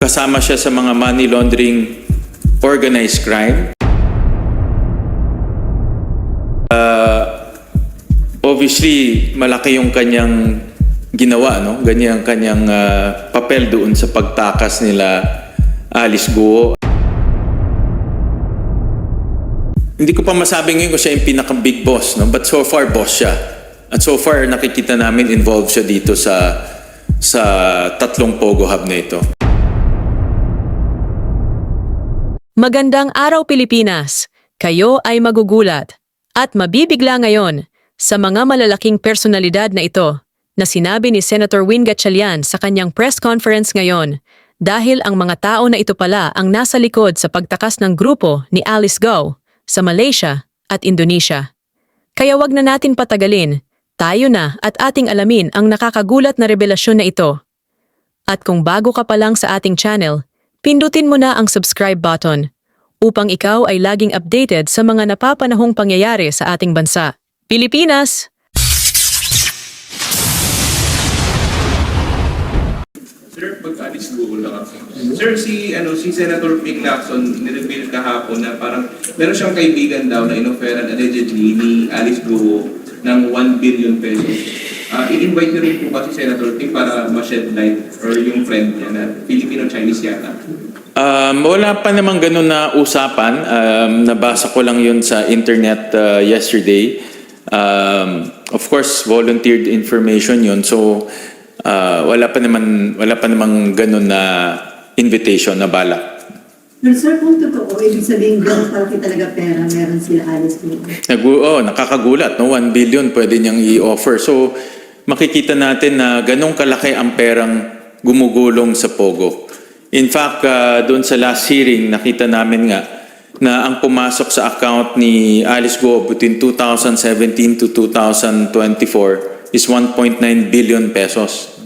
Kasama siya sa mga money laundering, organized crime. Obviously, malaki yung kanyang ginawa, no? Ganyan kanyang papel doon sa pagtakas nila Alice Guo. Hindi ko pa masabi ngayon kung siya yung pinaka-big boss, no? But so far, boss siya. At so far, nakikita namin involved siya dito sa tatlong Pogo Hub na ito. Magandang araw Pilipinas! Kayo ay magugulat at mabibigla ngayon sa mga malalaking personalidad na ito na sinabi ni Senator Win Gatchalian sa kanyang press conference ngayon dahil ang mga tao na ito pala ang nasa likod sa pagtakas ng grupo ni Alice Guo sa Malaysia at Indonesia. Kaya wag na natin patagalin, tayo na at ating alamin ang nakakagulat na revelasyon na ito. At kung bago ka pa lang sa ating channel, pindutin mo na ang subscribe button upang ikaw ay laging updated sa mga napapanahong pangyayari sa ating bansa. Pilipinas! Sir, pag-Alice Guo lang ako. Sir, si Senator Ping Lacson nireveal kahapon na parang meron siyang kaibigan daw na inoferan allegedly ni Alice Guo ng 1 billion pesos. I-invite niyo rin po ba si Senator Ping para ma-shed light or yung friend niya na Filipino-Chinese yata? Wala pa namang ganun na usapan. Nabasa ko lang yun sa internet yesterday. Of course, volunteered information yun. So, wala pa namang ganun na invitation na balak. Pero sir, kung totoo, ibig sabihin gano'n kalaki talaga pera meron sila Alice Guo. Nakakagulat, no? 1 billion pwede niyang i-offer. So, makikita natin na ganun kalaki ang perang gumugulong sa Pogo. In fact, doon sa last hearing, nakita namin nga na ang pumasok sa account ni Alice Guo between 2017 to 2024 is 1.9 billion pesos.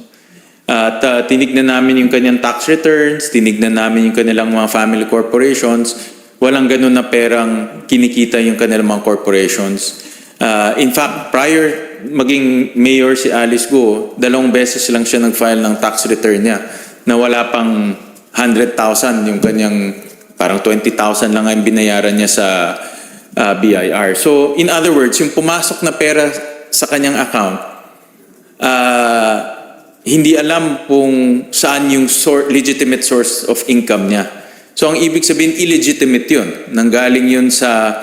At tinignan namin yung kanyang tax returns, tinignan namin yung kanilang mga family corporations. Walang ganun na perang kinikita yung kanilang mga corporations. In fact, prior maging mayor si Alice Guo, 2 beses lang siya nag-file ng tax return niya na wala pang 100,000 yung kanyang parang 20,000 lang ang binayaran niya sa BIR. So, in other words, yung pumasok na pera sa kanyang account, hindi alam kung saan yung legitimate source of income niya. So, ang ibig sabihin, illegitimate yun. Nanggaling yun sa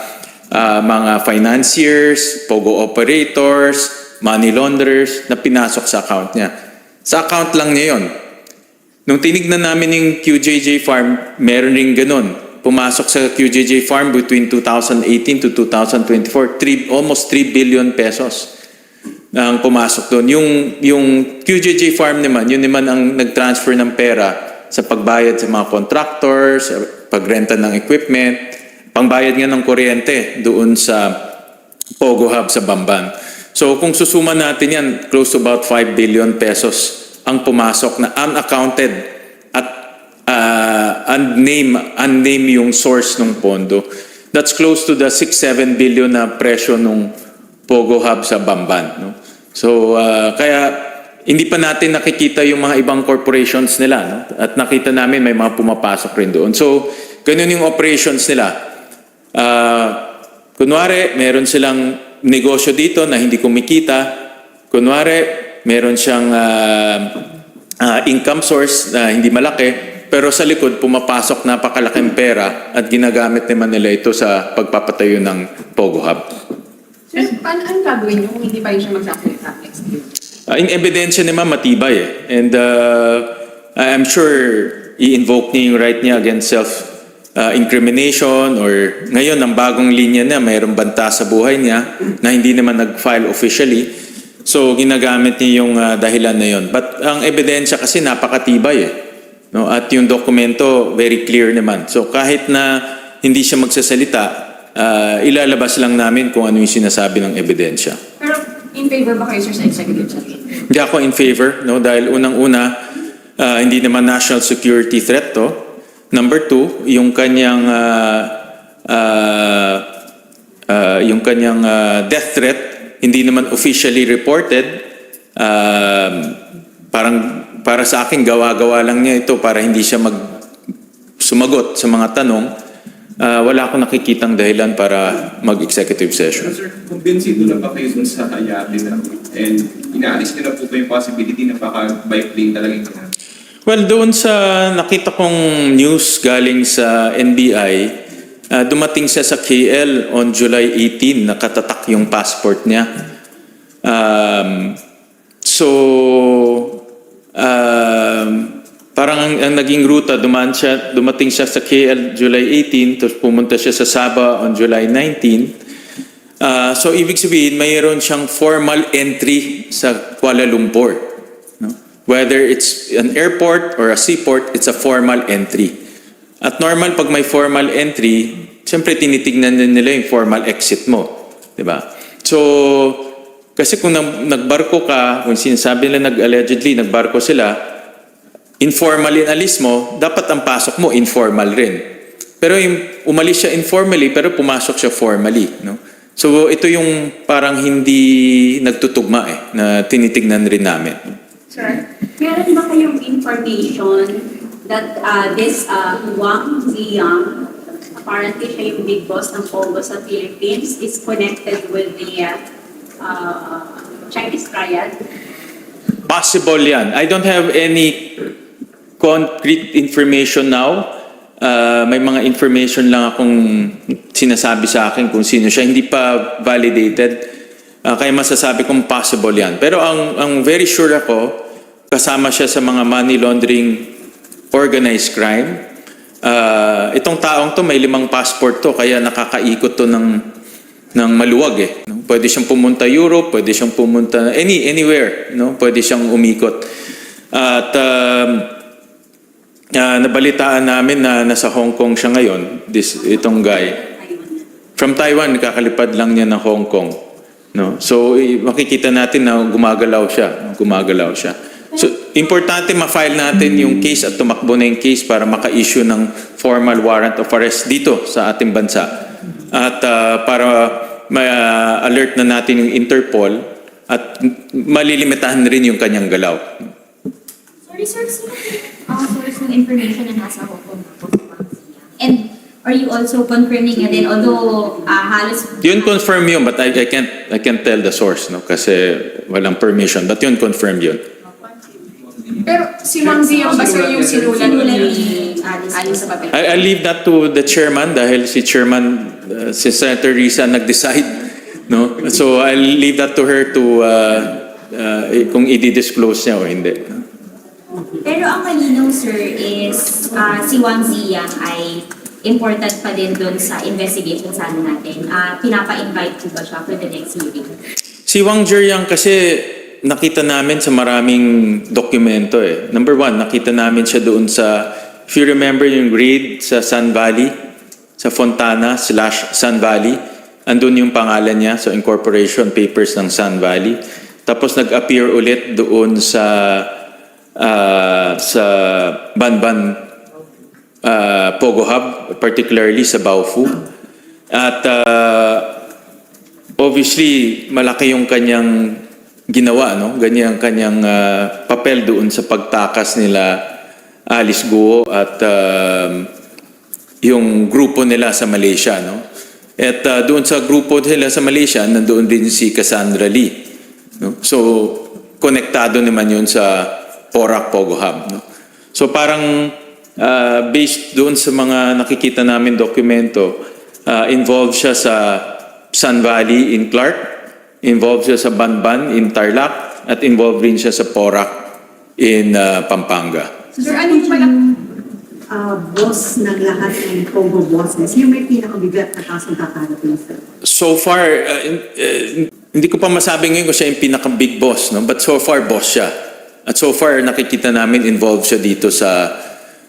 mga financiers, Pogo operators, money launderers na pinasok sa account niya. Sa account lang niya yun. Nung tinignan namin yung QJJ Farm, meron rin ganun. Pumasok sa QJJ Farm between 2018 to 2024, almost 3 billion pesos ang pumasok doon. Yung QJJ Farm naman, yun naman ang nag-transfer ng pera sa pagbayad sa mga contractors, pagrenta ng equipment, pangbayad nga ng kuryente doon sa Pogo Hub sa Bamban. So kung susuma natin yan, close to about 5 billion pesos ang pumasok na unaccounted at unnamed yung source ng pondo. That's close to the 6-7 billion na presyo ng Pogo Hub sa Bamban. No? So, kaya hindi pa natin nakikita yung mga ibang corporations nila. No? At nakita namin may mga pumapasok rin doon. So, ganun yung operations nila. Kunwari, meron silang negosyo dito na hindi kumikita. Kunwari, meron siyang income source na hindi malaki, pero sa likod pumapasok napakalaking pera at ginagamit naman nila ito sa pagpapatayo ng Pogo Hub. Sir, paano ang gagawin niyo kung hindi pa rin siya magsasalita next year? Yung ebidensya naman matibay eh. And I'm sure i-invoke niya yung right niya against self-incrimination or ngayon ang bagong linya na mayroong banta sa buhay niya na hindi naman nag-file officially. So, ginagamit niya yung dahilan na yun. But ang ebidensya kasi napakatibay eh. No? At yung dokumento, very clear naman. So, kahit na hindi siya magsasalita, ilalabas lang namin kung ano yung sinasabi ng ebidensya. Pero in favor ba kayo, sir, sa executive session? Hindi ako in favor, no? Dahil unang-una, hindi naman national security threat to. Number 2, yung kanyang death threat, hindi naman officially reported. Parang para sa akin, gawa-gawa lang niya ito para hindi siya sumagot sa mga tanong. Wala akong nakikitang dahilan para mag-executive session. Sir, kumbinsido na ba kayo dun sa hayati na? And inaalis nyo na po ba yung possibility na baka by plane talaga yung Well, doon sa nakita kong news galing sa NBI, dumating siya sa KL on July 18, nakatatak yung passport niya. Parang ang naging ruta, dumating siya sa KL July 18, tapos pumunta siya sa Sabah on July 19. So ibig sabihin, mayroon siyang formal entry sa Kuala Lumpur. No? Whether it's an airport or a seaport, it's a formal entry. At normal, pag may formal entry, siyempre tinitignan din nila yung formal exit mo. Diba? So, kasi kung nagbarko ka, kung sinasabi nila allegedly nagbarko sila, informal inalis mo, dapat ang pasok mo informal rin. Pero yung umalis siya informally, pero pumasok siya formally. No? So, ito yung parang hindi nagtutugma na tinitignan rin namin. Sir, meron ba kayong information that this Wang Ziyang, apparently siya yung big boss ng Pogo sa Philippines, is connected with the Chinese triad? Possible yan. I don't have any concrete information now. May mga information lang akong sinasabi sa akin kung sino siya. Hindi pa validated. Kaya masasabi kong possible yan. Pero ang very sure ako, kasama siya sa mga money laundering organized crime. Itong taong to may 5 passport to, kaya nakakaikot to ng maluwag eh. No? Pwede siyang pumunta Europe, pwede siyang pumunta anywhere, no? Pwede siyang umikot. At nabalitaan namin na nasa Hong Kong siya ngayon, itong guy. From Taiwan, kakalipad lang niya ng Hong Kong. No? So, makikita natin na gumagalaw siya. So, importante ma-file natin yung case at tumakbo na yung case para maka-issue ng formal warrant of arrest dito sa ating bansa. At para ma-alert na natin yung Interpol at malilimitahan rin yung kanyang galaw. Sorry, sir, sino source ng information na nasa Hong Kong po? And are you also confirming na din, although halos... Yun confirm yun, but I can't tell the source, no? Kasi walang permission. But yun confirm yun. Pero si Wang Ziyang ba sir yung sinulat ni Alice sa papel? I'll leave that to the chairman dahil si chairman, si Senator Risa nag-decide, no? So I'll leave that to her to kung i-disclose niya o hindi. Pero ang malinaw, sir, is si Wang Ziyang ay important pa din doon sa investigation sana natin. Pinapa-invite po ba siya for the next hearing? Si Wang Ziyang kasi nakita namin sa maraming dokumento eh. Number 1, nakita namin siya doon sa, if you remember yung raid sa Sun Valley, sa Fontana/Sun Valley, andun yung pangalan niya, so incorporation papers ng Sun Valley. Tapos nag-appear ulit doon sa Banban Pogo Hub, particularly sa Baofu. At obviously, malaki yung kanyang ginawa, no? Ganyan kanyang papel doon sa pagtakas nila Alice Guo at yung grupo nila sa Malaysia, no? At doon sa grupo nila sa Malaysia, nandoon din si Cassandra Lee, no? So, konektado naman yun sa Porac Pogo Hub, no? So, parang based doon sa mga nakikita namin dokumento, involved siya sa Sun Valley in Clark, involved siya sa Banban in Tarlac, at involved rin siya sa Porac in Pampanga. So, sir, ano pala boss ng lahat ng Pogo bosses? Yung may pinakabigat na kasong kakarating, sir? So far, hindi ko pa masabi ngayon kung siya yung pinaka-big boss, no? But so far, boss siya. At so far, nakikita namin involved siya dito sa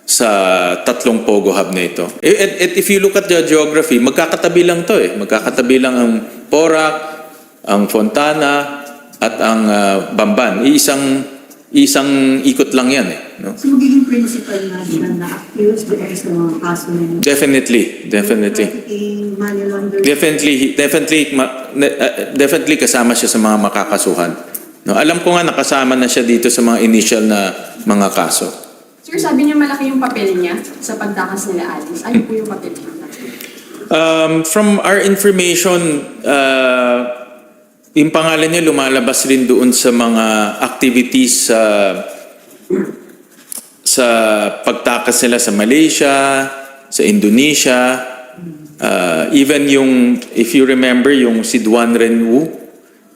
3 Pogo Hub na ito. At if you look at the geography, magkakatabi lang to eh. Magkakatabi lang ang Porac, ang Fontana, at ang Bamban. Isang ikot lang yan eh. No? So, magiging principal na bilang na-accused doon sa mga kaso na yun? Definitely. Trafficking, money laundering? Definitely kasama siya sa mga makakasuhan. No, alam ko nga nakasama na siya dito sa mga initial na mga kaso. Sir, sabi niya malaki yung papel niya sa pagtakas nila Alice. Ano po yung papel niya? From our information, yung pangalan niya lumalabas rin doon sa mga activities sa pagtakas nila sa Malaysia, sa Indonesia, even yung, if you remember, yung si Duan Renwu,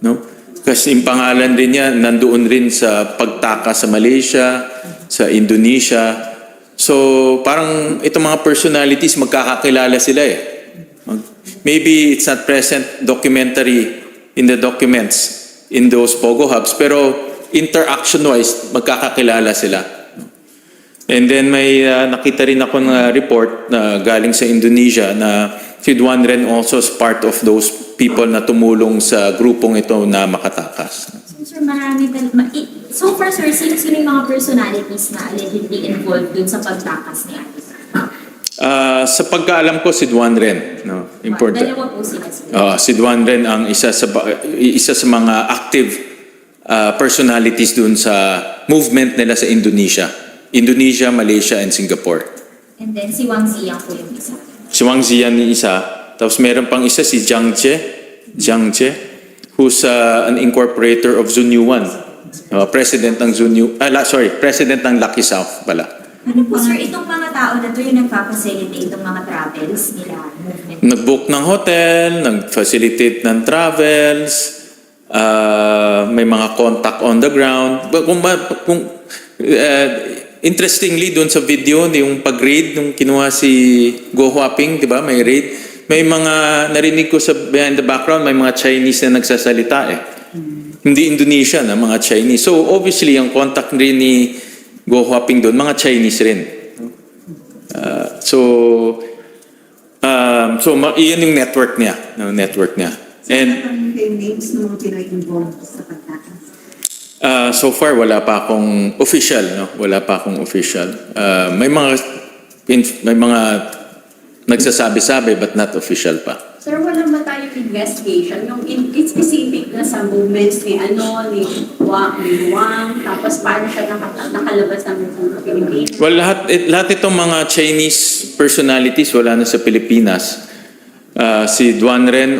no? Kasi yung pangalan din niya nandoon rin sa pagtakas sa Malaysia, sa Indonesia. So parang itong mga personalities magkakakilala sila eh. Maybe it's not present documentary in the documents in those Pogo hubs, pero interaction-wise, magkakakilala sila. And then may nakita rin ako ng report na galing sa Indonesia na si Duan Ren also is part of those people na tumulong sa grupong ito na makatakas. So, sir, marami so far, sir, sino yung mga personalities na allegedly involved dun sa pagtakas ni Alice? Sa pagkaalam ko, si Duan Ren. No? Important. Dalawa po sila. Si Duan Ren ang isa sa mga active personalities dun sa movement nila sa Indonesia. Indonesia, Malaysia, and Singapore. And then si Wang Ziyang po yung isa. Si Wang Ziyang ni isa. Tapos meron pang isa si Jiang Jie, who's an incorporator of Zunyuan. President ng President ng Lucky South pala. Ano po, sir, itong mga tao na to yung nagpa-facilitate itong mga travels nila, movement? Nag-book ng hotel, nag-facilitate ng travels, may mga contact on the ground. Interestingly, doon sa video, yung pag-raid, nung kinuha si Go Huaping, di ba, may raid. May mga, narinig ko sa behind the background, may mga Chinese na nagsasalita eh. Hindi Indonesian, mga Chinese. So obviously, ang contact rin ni Go Huaping doon, mga Chinese rin. Iyan yung network niya. And Yung names ng mga Pinoy-involved sa pagtakas. so far, wala pa akong official. No? Wala pa akong official. May mga nagsasabi-sabi but not official pa. Sir, wala ba tayong investigation? Yung in specific na sa movements ni Wang, tapos paano siya nakalabas ng Pilipinas? Well, lahat itong mga Chinese personalities wala na sa Pilipinas. Si Duan Ren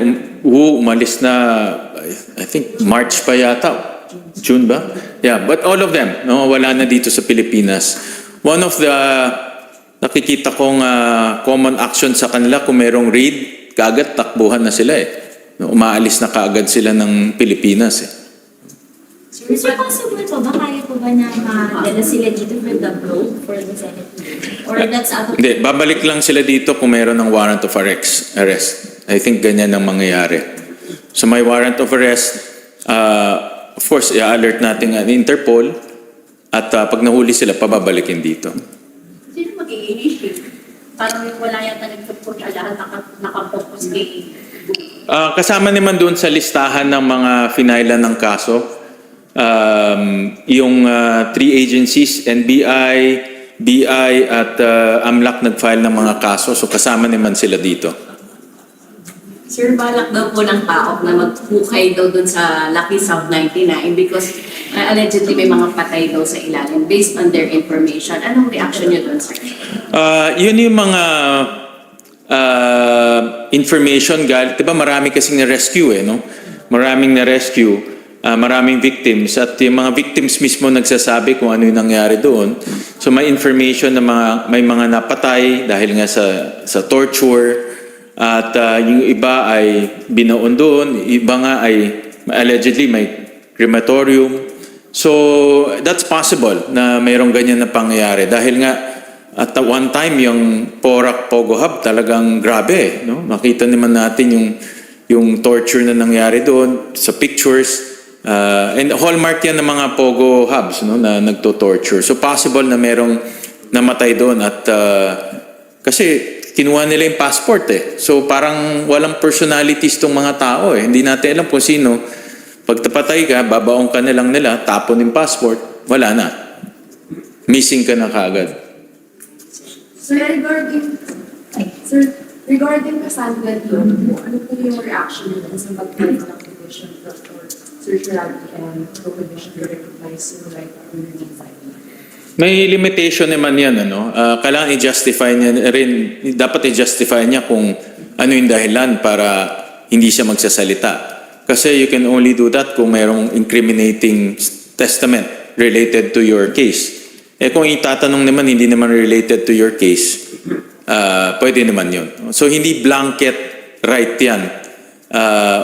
Wu umalis na, I think March pa yata. June ba? Yeah, but all of them, no, wala na dito sa Pilipinas. One of the nakikita kong common action sa kanila, kung merong raid, kaagad takbuhan na sila eh. No, umaalis na kaagad sila ng Pilipinas eh. Sir, is it possible po ba, kaya po ba na madala sila dito for the probe for the Senate? Or that's out of... Hindi, babalik lang sila dito kung meron ng warrant of arrest. I think ganyan ang mangyayari. So may warrant of arrest, of course, i-alert natin ang Interpol at pag nahuli sila, pababalikin dito. Sino mag-i-initiate? Parang wala yata nagtuturo siya lahat nakapokus kay Kasama naman doon sa listahan ng mga finailan ng kaso, yung three agencies, NBI, BI at AMLAC nag-file ng mga kaso. So kasama naman sila dito. Sir, balak daw po ng PAOK na maghukay daw dun sa Lucky South 99 because allegedly may mga patay daw sa ilalim based on their information. Anong reaction niyo dun, sir? Yun yung mga information, diba marami kasing na-rescue eh, no? Maraming na-rescue, maraming victims at yung mga victims mismo nagsasabi kung ano yung nangyari doon. So may information na may mga napatay dahil nga sa torture. At yung iba ay binaon doon, iba nga ay allegedly may crematorium. So that's possible na mayroong ganyan na pangyayari. Dahil nga at one time yung Porac Pogo Hub talagang grabe. No? Makita naman natin yung torture na nangyari doon sa pictures. And hallmark yan ng mga Pogo Hubs, no? Na nagto-torture. So possible na mayroong namatay doon at kasi kinuha nila yung passport eh. So parang walang personalities tong mga tao eh. Hindi natin alam kung sino. Pag tapatay ka, babaong ka na lang nila, tapon yung passport, wala na. Missing ka na kaagad. Regarding Cassandra Leon, ano po yung reaction nila sa mag-file ng petition for certiorari and prohibition to recognize human rights underneath May limitation naman yan, ano? Kailangan i-justify niya rin, dapat i-justify niya kung ano yung dahilan para hindi siya magsasalita. Kasi you can only do that kung mayroong incriminating testament related to your case. Kung itatanong naman, hindi naman related to your case, pwede naman yun. So, hindi blanket right yan.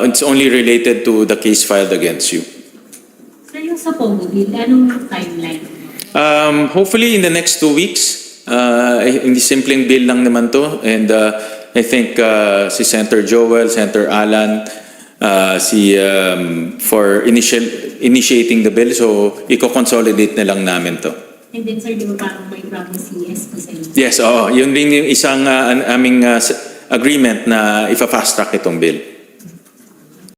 It's only related to the case filed against you. So yung sa Pogo Bill, anong timeline? Hopefully in the next 2 weeks, hindi simpleng bill lang naman to. And I think si Senator Joel, Senator Alan, for initiating the bill. So, i-consolidate na lang namin to. And then sir, di ba parang may promise si SP sa inyo? Yes, oo. Yun rin yung isang aming agreement na ipa-fast track itong bill.